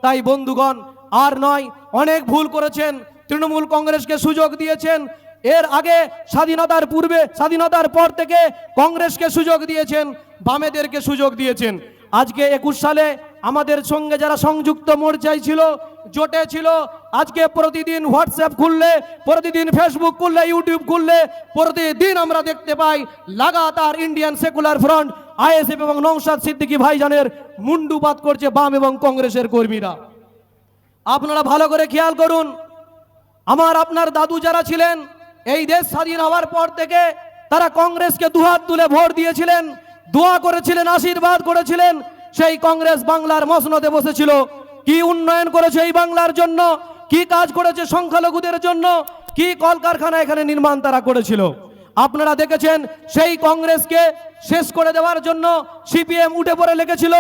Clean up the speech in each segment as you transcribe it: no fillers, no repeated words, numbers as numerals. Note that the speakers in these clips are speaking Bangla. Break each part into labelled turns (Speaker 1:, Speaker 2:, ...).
Speaker 1: তাই বন্ধুগণ আর নয়, অনেক ভুল করেছেন। তৃণমূল কংগ্রেসকে সুযোগ দিয়েছেন, এর আগে স্বাধীনতার পূর্বে, স্বাধীনতার পর থেকে কংগ্রেসকে সুযোগ দিয়েছেন, বামেদেরকে সুযোগ দিয়েছেন। আজকে 21 সালে আমাদের সঙ্গে যারা সংযুক্ত মোর্চায় ছিল, জোটে ছিল, আজকে প্রতিদিন হোয়াটসঅ্যাপ খুললে, প্রতিদিন ফেসবুক খুললে, ইউটিউব খুললে প্রতিদিন আমরা দেখতে পাই লাগাতার ইন্ডিয়ান সেকুলার ফ্রন্ট, আইএসএফ এবং নওশাদ সিদ্দিকী ভাইজানের মুন্ডুপাত করছে বাম এবং কংগ্রেসের কর্মীরা। আপনারা ভালো করে খেয়াল করুন, আমার আপনার দাদু যারা ছিলেন, এই দেশ স্বাধীন হওয়ার পর থেকে তারা কংগ্রেসকে দুহাত তুলে ভোট দিয়েছিলেন, দোয়া করেছিলেন, আশীর্বাদ করেছিলেন। সেই কংগ্রেস বাংলার মসনদে বসেছিল, কি উন্নয়ন করেছে এই বাংলার জন্য, কি কাজ করেছে সংখ্যালঘুদের জন্য, কি কলকারখানা এখানে নির্মাণ তারা করেছিল। আপনারা দেখেছেন সেই কংগ্রেসকে শেষ করে দেওয়ার জন্য সিপিএম উঠে পড়ে লেগেছিল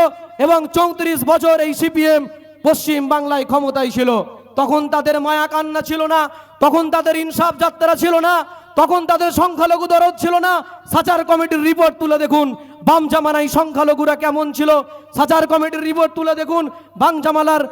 Speaker 1: এবং 34 বছর এই সিপিএম পশ্চিম বাংলায় ক্ষমতায় ছিল। তখন তাদের মায়া কান্না ছিল না, তখন তাদের ইনসাফ যাত্রা ছিল না, তখন তাদের সংখ্যালঘু দরদ ছিল না। সাচার কমিটির রিপোর্ট তুলে দেখুন বাম জামানায় সংখ্যালঘুরা কেমন ছিল। সাচার কমিটির রিপোর্ট তুলে দেখুন বাম জামানার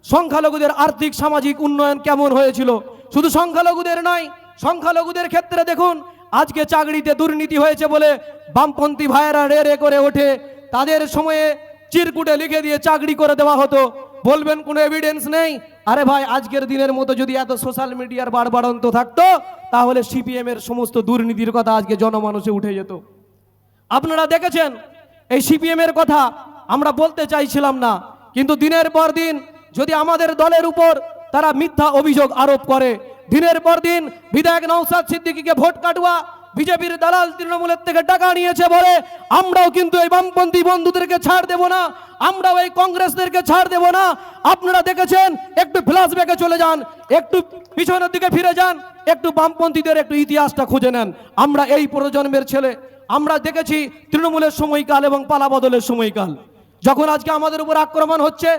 Speaker 1: সংখ্যালঘুদের আর্থিক সামাজিক উন্নয়ন কেমন হয়েছিল। শুধু সংখ্যালঘুদের নয়, সংখ্যালঘুদের ক্ষেত্রে দেখুন আজকে চাকরিতে দুর্নীতি হয়েছে বলে বামপন্থী ভাইয়েরা রে রে করে ওঠে। তাদের সময়ে চিরকুটে লিখে দিয়ে চাকরি করে দেওয়া হতো। বলবেন কোনো এভিডেন্স নেই? আরে ভাই, আজকের দিনের মতো যদি এত সোশ্যাল মিডিয়ার বাড়বাড়ন্ত থাকতো তাহলে সিপিএম এর সমস্ত দুর্নীতির কথা আজকে জনমানুষে উঠে যেত। আপনারা দেখেছেন এই সিপিএম এর কথা আমরা বলতে চাইছিলাম না, কিন্তু দিনের পর দিন যদি আমাদের দলের উপর তারা মিথ্যা অভিযোগ আরোপ করে, দিনের পর দিন বিধায়ক নওশাদ সিদ্দিকীকে ভোট কাটুয়া বিজেপির দালাল তৃণমূলের থেকে টাকা নিয়েছে বলে আমরাও কিন্তু এই বামপন্থী বন্ধুদেরকে ছাড় দেব না, আমরাও এই কংগ্রেসদেরকে ছাড় দেব না। আপনারা দেখেছেন, একটু ফ্ল্যাশব্যাকে চলে যান, একটু পিছনের দিকে ফিরে যান, একটু বামপন্থীদের একটু ইতিহাসটা খুঁজে নেন। আমরা এই প্রজন্মের ছেলে, আমরা দেখেছি তৃণমূলের সময়কাল এবং পালাবদলের সময়কাল। যখন আজকে আমাদের উপর আক্রমণ হচ্ছে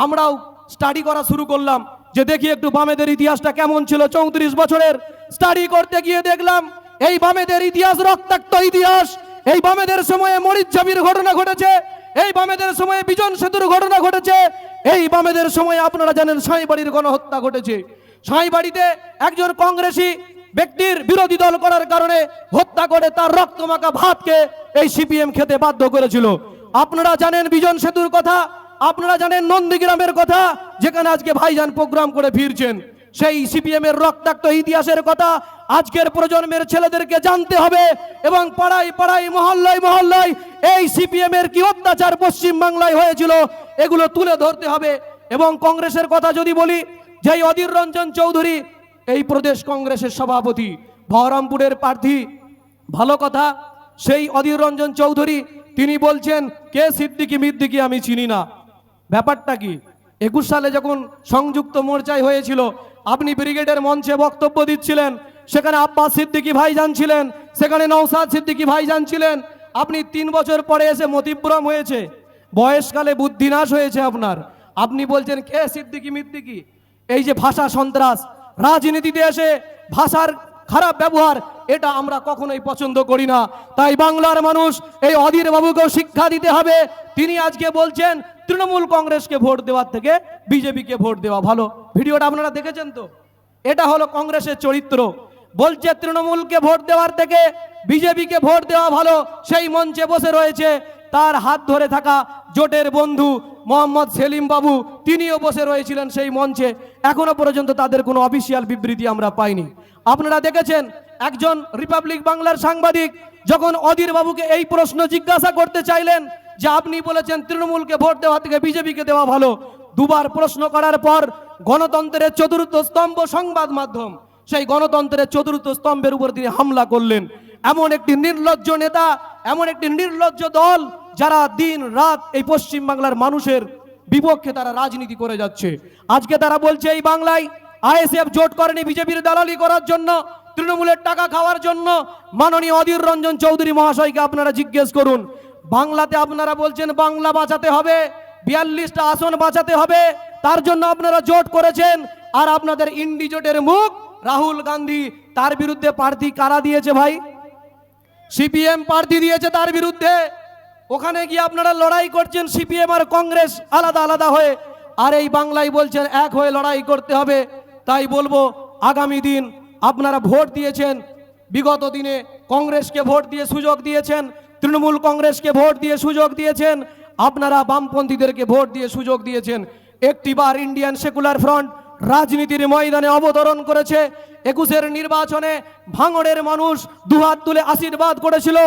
Speaker 1: আমরাও স্টাডি করা শুরু করলাম যে দেখি একটু বামেদের ইতিহাসটা কেমন ছিল 34 বছরের। স্টাডি করতে গিয়ে দেখলাম এই বামেদের ইতিহাস রক্তাক্ত ইতিহাস। এই বামেদের সময়ে মরিচঝাপির ঘটনা ঘটেছে, এই বামেদের সময়ে বিজন সেতুর ঘটনা ঘটেছে, এই বামেদের সময়ে আপনারা জানেন সাঁইবাড়ির গণহত্যা ঘটেছে। সাঁইবাড়িতে একজন কংগ্রেসী ব্যক্তির বিরোধী দল করার কারণে হত্যা করে তার রক্তমাখা ভাতকে এই সিপিএম খেতে বাধ্য করেছিল। আপনারা জানেন বিজন সেতুর কথা, আপনারা জানেন নন্দীগ্রামের কথা, যেখানে আজকে ভাইজান প্রোগ্রাম করে ফিরছেন। সেই সিপিএম এর রক্তাক্ত ইতিহাসের কথা আজকের প্রজন্মের ছেলেদেরকে জানতে হবে এবং পাড়ায় পাড়ায় মহল্লায় মহল্লায় এই সিপিএম এর কি অত্যাচার পশ্চিম বাংলায় হয়েছিল এগুলো তুলে ধরতে হবে। এবং কংগ্রেসের কথা যদি বলি, যেই অধীর রঞ্জন চৌধুরী এই প্রদেশ কংগ্রেসের সভাপতি, বহরমপুরের প্রার্থী, ভালো কথা, সেই অধীর রঞ্জন চৌধুরী তিনি বলছেন কে সিদ্দিকী মিদ্দিকী আমি চিনি না। ব্যাপারটা কি? 21 সালে যখন সংযুক্ত মোর্চায় হয়েছিল আপনি ব্রিগেডের মঞ্চে বক্তব্য দিচ্ছিলেন, সেখানে আব্বাস সিদ্দিকী ভাইজান ছিলেন, সেখানে নওশাদ সিদ্দিকী ভাইজান ছিলেন। আপনি 3 বছর পরে এসে মতিভ্রম হয়েছে, বয়সকালে বুদ্ধিনাশ হয়েছে আপনার। আপনি বলছেন কে সিদ্দিকী মিদ্দিকী। এই যে ভাষা সন্ত্রাস, রাজনীতিতে এসে ভাষার খারাপ ব্যবহার, এটা আমরা কখনোই পছন্দ করি না। তাই বাংলার মানুষ এই অধীর বাবুকেও শিক্ষা দিতে হবে। তিনি আজকে বলছেন তৃণমূল কংগ্রেসকে ভোট দেওয়ার থেকে বিজেপিকে ভোট দেওয়া ভালো। ভিডিওটা আপনারা দেখেছেন তো? এটা হলো কংগ্রেসের চরিত্র। বলছে তৃণমূলকে ভোট দেওয়ার থেকে বিজেপিকে ভোট দেওয়া ভালো। সেই মঞ্চে বসে রয়েছে তার হাত ধরে থাকা জোটের বন্ধু মোহাম্মদ সেলিম বাবু, তিনিও বসে রয়েছিলেন সেই মঞ্চে। এখনো পর্যন্ত তাদের কোনো অফিসিয়াল বিবৃতি আমরা পাইনি। আপনারা দেখেছেন একজন রিপাবলিক বাংলার সাংবাদিক যখন অধীর বাবুকে এই প্রশ্ন জিজ্ঞাসা করতে চাইলেন যে আপনি বলেছেন তৃণমূলকে ভোট দেওয়া থেকে বিজেপিকে দেওয়া ভালো, দুবার প্রশ্ন করার পর গণতন্ত্রের চতুর্থ স্তম্ভ সংবাদ মাধ্যম, সেই গণতন্ত্রের চতুর্থ স্তম্ভের উপর তিনি হামলা করলেন। এমন একটি নির্লজ্জ নেতা, এমন একটি নির্লজ্জ দল যারা দিন রাত এই পশ্চিম বাংলার মানুষের বিপক্ষে তারা রাজনীতি করে যাচ্ছে। আজকে তারা বলছে এই বাংলায় আইএসএফ জোট করেনি বিজেপির দালালি করার জন্য, তৃণমূলের টাকা খাওয়ার জন্য। মাননীয় অধীর রঞ্জন চৌধুরী মহাশয়কে আপনারা জিজ্ঞেস করুন, বাংলাতে আপনারা বলছেন বাংলা বাঁচাতে হবে, 42টা আসন বাঁচাতে হবে, তার জন্য আপনারা জোট করেছেন। আর আপনাদের ইন্ডি জোটের মুখ রাহুল গান্ধী, তার বিরুদ্ধে প্রার্থী কারা দিয়েছে ভাই? সিপিএম প্রার্থী দিয়েছে তার বিরুদ্ধে। ওখানে গিয়ে আপনারা লড়াই করছেন সিপিএম আর কংগ্রেস আলাদা আলাদা হয়ে। আর এই বাংলায় বলছেন এক হয়ে লড়াই করতে হবে। তাই বলবো আগামী দিন আপনারা ভোট দিয়েছেন, বিগত দিনে কংগ্রেসকে ভোট দিয়ে সুযোগ দিয়েছেন, তৃণমূল কংগ্রেসকে ভোট দিয়ে সুযোগ দিয়েছেন, আপনারা বামপন্থীদেরকে ভোট দিয়ে সুযোগ দিয়েছেন। একটিবার ইন্ডিয়ান সেকুলার ফ্রন্ট রাজনীতির ময়দানে অবতরণ করেছে। 21-এর নির্বাচনে ভাঙড়ের মানুষ দুহাত তুলে আশীর্বাদ করেছিল,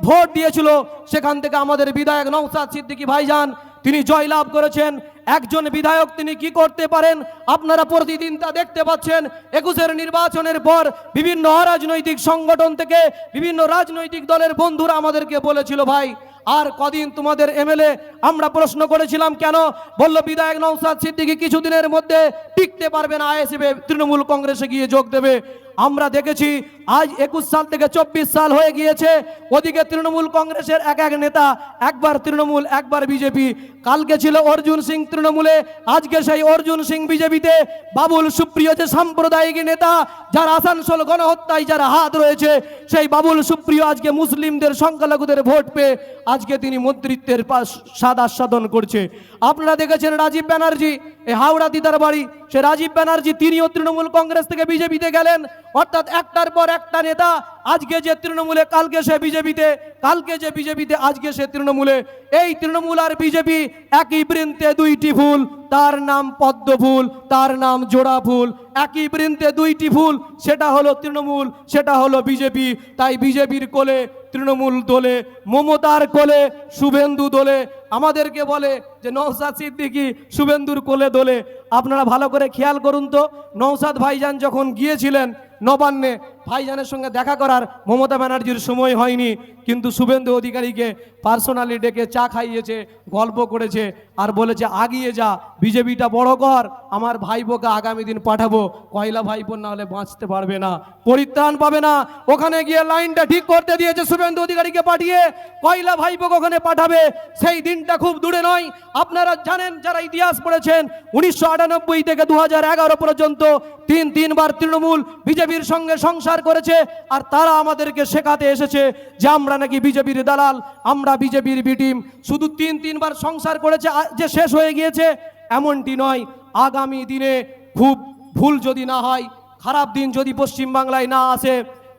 Speaker 1: ভোট দিয়েছিল। সেখান থেকে আমাদের বিধায়ক নওশাদ সিদ্দিকী ভাইজান তিনি জয়লাভ করেছেন। একজন বিধায়ক তিনি কি করতে পারেন আপনারা প্রতিদিন তা দেখতে পাচ্ছেন। 21-এর নির্বাচনের পর বিভিন্ন অরাজনৈতিক সংগঠন থেকে বিভিন্ন রাজনৈতিক দলের বন্ধুরা আমাদেরকে বলেছিল, ভাই আর কদিন তোমাদের এমএলএ? আমরা প্রশ্ন করেছিলাম কেন? বলল বিধায়ক নওশাদ সিদ্দিকী কিছুদিনের মধ্যে টিকতে পারবে না, আইএসএফে তৃণমূল কংগ্রেসে গিয়ে যোগ দেবে। আমরা দেখেছি আজ 21 সাল থেকে 24 সাল হয়ে গিয়েছে। ওদিকে তৃণমূল কংগ্রেসের এক এক নেতা, একবার তৃণমূল একবার বিজেপি। কালকে ছিল অর্জুন সিং তৃণমূলে, আজকে সেই অর্জুন সিং বিজেপিতে। বাবুল সুপ্রিয় যে সাম্প্রদায়িক নেতা, যার আসানসোল গণহত্যায় যার হাত রয়েছে, সেই বাবুল সুপ্রিয় আজকে মুসলিমদের সংখ্যালঘুদের ভোট পেয়ে আজকে তিনি মন্ত্রিত্বের স্বাদ আস্বাদন করছে। আপনারা দেখেছেন রাজীব ব্যানার্জি, এই হাওড়া দিদার বাড়ি, সে রাজীব ব্যানার্জি তিনিও তৃণমূল কংগ্রেস থেকে বিজেপিতে গেলেন। অর্থাৎ একটার পর একটা নেতা, আজকে যে তৃণমূলে কালকে সে বিজেপিতে, কালকে যে বিজেপিতে আজকে সে তৃণমূলে। এই তৃণমূল আর বিজেপি একই বৃন্তে দুইটি ফুল, তার নাম পদ্ম ফুল, তার নাম জোড়া ফুল। একই বৃন্তে দুইটি ফুল, সেটা হলো তৃণমূল, সেটা হলো বিজেপি। তাই বিজেপির কোলে তৃণমূল দোলে, মমতার কোলে শুভেন্দু দোলে। আমাদেরকে বলে যে নওশাদ সিদ্দিকী শুভেন্দুর কোলে দোলে। আপনারা ভালো করে খেয়াল করুন তো, নওশাদ ভাইজান যখন গিয়েছিলেন নবান্নে, ভাইজানের সঙ্গে দেখা করার মমতা ব্যানার্জির সময় হয়নি, কিন্তু শুভেন্দু অধিকারীকে পার্সোনালি ডেকে চা খাইয়েছে, গল্প করেছে, আর বলেছে আগিয়ে যা, বিজেপিটা বড় কর, আমার ভাইপোকে আগামী দিন পাঠাবো। কয়লা ভাইপো না হলে বাঁচতে পারবে না, পরিত্রাণ পাবে না। ওখানে গিয়ে লাইনটা ঠিক করতে দিয়েছে শুভেন্দু অধিকারীকে পাঠিয়ে, কয়লা ভাইপোকে ওখানে পাঠাবে। সেই দিনটা খুব দূরে নয়। আপনারা জানেন, যারা ইতিহাস পড়েছেন, 1998 থেকে 2011 পর্যন্ত তিনবার তৃণমূল বিজেপির সঙ্গে সংসার করেছে। আর তারা আমাদেরকে শেখাতে এসেছে যে আমরা নাকি বিজেপির দালাল, আমরা বিজেপির বি টিম। শুধু তিনবার সংসার করেছে যে শেষ হয়ে গিয়েছে এমনটি নয়। আগামী দিনে খুব ভুল যদি না হয়, খারাপ দিন যদি পশ্চিমবাংলায় না আসে,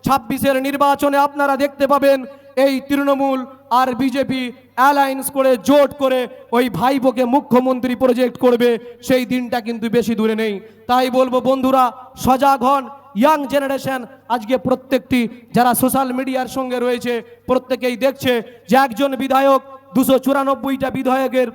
Speaker 1: 26-এর নির্বাচনে আপনারা দেখতে পাবেন এই তৃণমূল আর বিজেপি অ্যালায়েন্স করে, জোট করে ওই ভাইপোকে মুখ্যমন্ত্রী প্রজেক্ট করবে। সেই দিনটা কিন্তু বেশি দূরে নেই। তাই বলবো বন্ধুরা, সজাগ হন। ইয়াং জেনারেশন আজকে প্রত্যেকটি যারা সোশ্যাল মিডিয়ার সঙ্গে রয়েছে, প্রত্যেকেই দেখছে যে একজন বিধায়ক 294টা বিধায়কের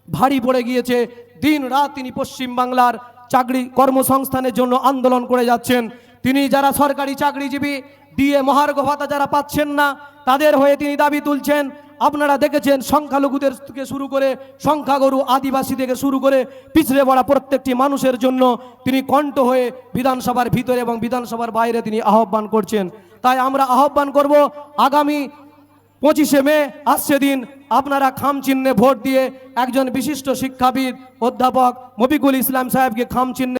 Speaker 1: ভারী পড়ে গিয়েছে। দিন রাত তিনি পশ্চিমবাংলার চাকরি কর্মসংস্থানের জন্য আন্দোলন করে যাচ্ছেন। তিনি যারা সরকারি চাকরিজীবী, দিয়ে মহার্ঘ ভাতা যারা পাচ্ছেন না, তাদের হয়ে তিনি দাবি তুলছেন। আপনারা দেখেছেন সংখ্যালঘুদের থেকে শুরু করে, সংখ্যাগুরু আদিবাসী থেকে শুরু করে পিছড়ে পড়া প্রত্যেকটি মানুষের জন্য তিনি কণ্ঠ হয়ে বিধানসভার ভিতরে এবং বিধানসভার বাইরে তিনি আহ্বান করছেন। তাই আমরা আহ্বান করব, আগামী 25শে মে আসছে দিন, আপনারা খাম চিহ্নে ভোট দিয়ে একজন বিশিষ্ট শিক্ষাবিদ অধ্যাপক মফিকুল ইসলাম সাহেবকে খাম চিহ্নে